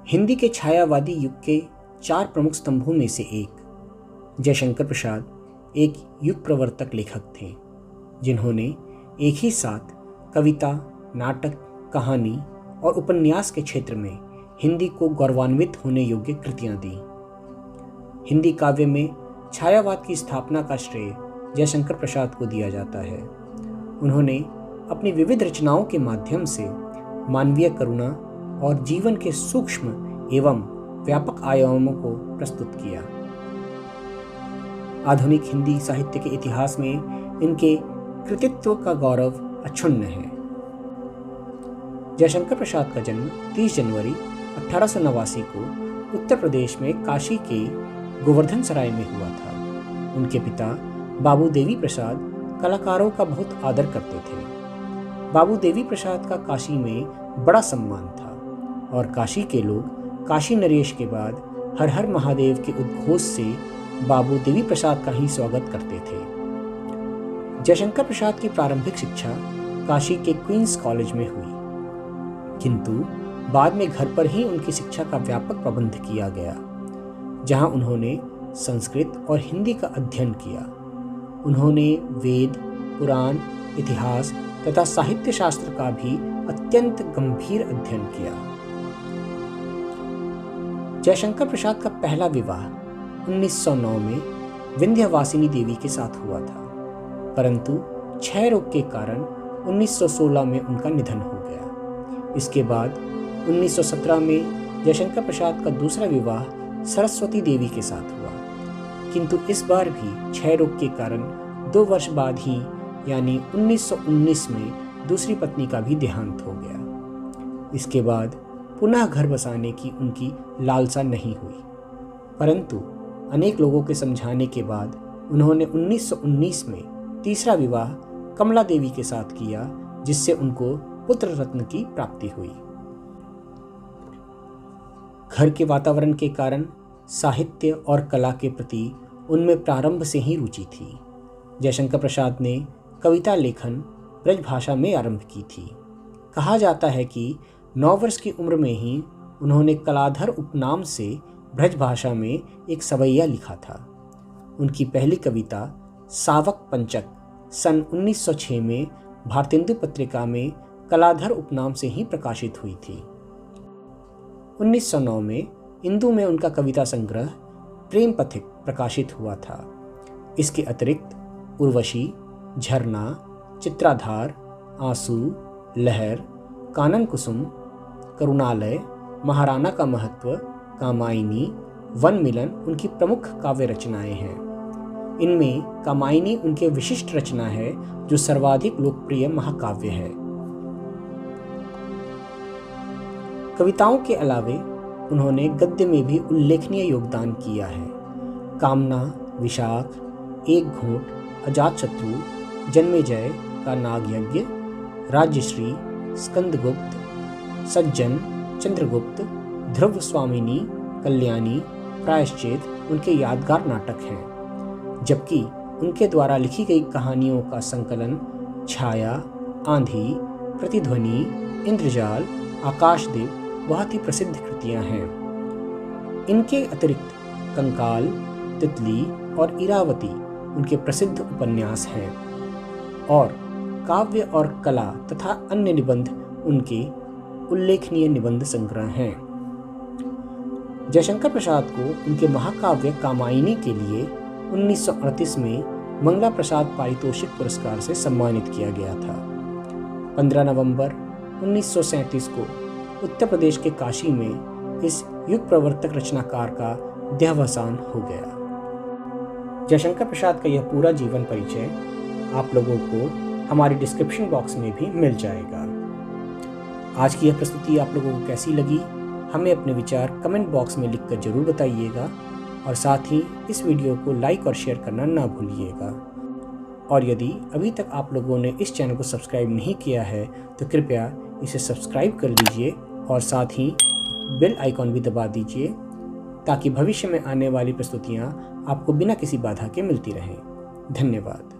हिंदी के छायावादी युग के 4 प्रमुख स्तंभों में से एक जयशंकर प्रसाद एक युग प्रवर्तक लेखक थे, जिन्होंने एक ही साथ कविता, नाटक, कहानी और उपन्यास के क्षेत्र में हिंदी को गौरवान्वित होने योग्य कृतियां दी। हिंदी काव्य में छायावाद की स्थापना का श्रेय जयशंकर प्रसाद को दिया जाता है। उन्होंने अपनी विविध रचनाओं के माध्यम से मानवीय करुणा और जीवन के सूक्ष्म एवं व्यापक आयामों को प्रस्तुत किया। आधुनिक हिंदी साहित्य के इतिहास में इनके कृतित्व का गौरव अक्षुण्ण है। जयशंकर प्रसाद का जन्म 30 जनवरी 1889 को उत्तर प्रदेश में काशी के गोवर्धन सराय में हुआ था। उनके पिता बाबू देवी प्रसाद कलाकारों का बहुत आदर करते थे। बाबू देवी प्रसाद का काशी में बड़ा सम्मान था और काशी के लोग काशी नरेश के बाद हर हर महादेव के उद्घोष से बाबू देवी प्रसाद का ही स्वागत करते थे। जयशंकर प्रसाद की प्रारंभिक शिक्षा काशी के क्वींस कॉलेज में हुई, किंतु बाद में घर पर ही उनकी शिक्षा का व्यापक प्रबंध किया गया, जहां उन्होंने संस्कृत और हिंदी का अध्ययन किया। उन्होंने वेद, पुराण, इतिहास तथा साहित्य शास्त्र का भी अत्यंत गंभीर अध्ययन किया। जयशंकर प्रसाद का पहला विवाह 1909 में विंध्यवासिनी देवी के साथ हुआ था, परंतु क्षय रोग के कारण 1916 में उनका निधन हो गया। इसके बाद 1917 में जयशंकर प्रसाद का दूसरा विवाह सरस्वती देवी के साथ हुआ, किंतु इस बार भी क्षय रोग के कारण 2 वर्ष बाद ही यानी 1919 में दूसरी पत्नी का भी देहांत हो गया। इसके बाद पुनः घर बसाने की उनकी लालसा नहीं हुई, परंतु अनेक लोगों के समझाने के बाद उन्होंने 1919 में तीसरा विवाह कमला देवी के साथ किया, जिससे उनको पुत्र रत्न की प्राप्ति हुई। घर के वातावरण के कारण साहित्य और कला के प्रति उनमें प्रारंभ से ही रुचि थी। जयशंकर प्रसाद ने कविता लेखन ब्रज भाषा में आरंभ की थी। कहा जाता है कि 9 वर्ष की उम्र में ही उन्होंने कलाधर उपनाम से ब्रज भाषा में एक सवैया लिखा था। उनकी पहली कविता सावक पंचक सन 1906 में भारतेंदु पत्रिका में कलाधर उपनाम से ही प्रकाशित हुई थी। 1909 में इंदु में उनका कविता संग्रह प्रेम पथिक प्रकाशित हुआ था। इसके अतिरिक्त उर्वशी, झरना, चित्राधार, आंसू, लहर, कानन कुसुम, करुणालय, महाराणा का महत्व, कामायनी, वन मिलन उनकी प्रमुख काव्य रचनाएं हैं। इनमें कामायनी उनके विशिष्ट रचना है, जो सर्वाधिक लोकप्रिय महाकाव्य है। कविताओं के अलावे उन्होंने गद्य में भी उल्लेखनीय योगदान किया है। कामना, विशाख, एक घूंट, अजातशत्रु, जन्मेजय का नागयज्ञ, राज्यश्री, स्कंदगुप्त, सज्जन, चंद्रगुप्त, ध्रुव स्वामिनी, कल्याणी, प्रायश्चित उनके यादगार नाटक हैं, जबकि उनके द्वारा लिखी गई कहानियों का संकलन छाया, आंधी, प्रतिध्वनि, इंद्रजाल, आकाशदीप बहुत ही प्रसिद्ध कृतियां हैं। इनके अतिरिक्त कंकाल, तितली और इरावती उनके प्रसिद्ध उपन्यास हैं और काव्य और कला तथा अन्य निबंध उनके उल्लेखनीय निबंध संग्रह हैं। जयशंकर प्रसाद को उनके महाकाव्य कामायनी के लिए 1938 में मंगला प्रसाद पारितोषिक पुरस्कार से सम्मानित किया गया था। 15 नवंबर 1937 को उत्तर प्रदेश के काशी में इस युग प्रवर्तक रचनाकार का देहावसान हो गया। जयशंकर प्रसाद का यह पूरा जीवन परिचय आप लोगों को हमारे डिस्क्रिप्शन बॉक्स में भी मिल जाएगा। आज की यह प्रस्तुति आप लोगों को कैसी लगी, हमें अपने विचार कमेंट बॉक्स में लिखकर जरूर बताइएगा और साथ ही इस वीडियो को लाइक और शेयर करना ना भूलिएगा। और यदि अभी तक आप लोगों ने इस चैनल को सब्सक्राइब नहीं किया है तो कृपया इसे सब्सक्राइब कर लीजिए और साथ ही बेल आइकॉन भी दबा दीजिए, ताकि भविष्य में आने वाली प्रस्तुतियाँ आपको बिना किसी बाधा के मिलती रहें। धन्यवाद।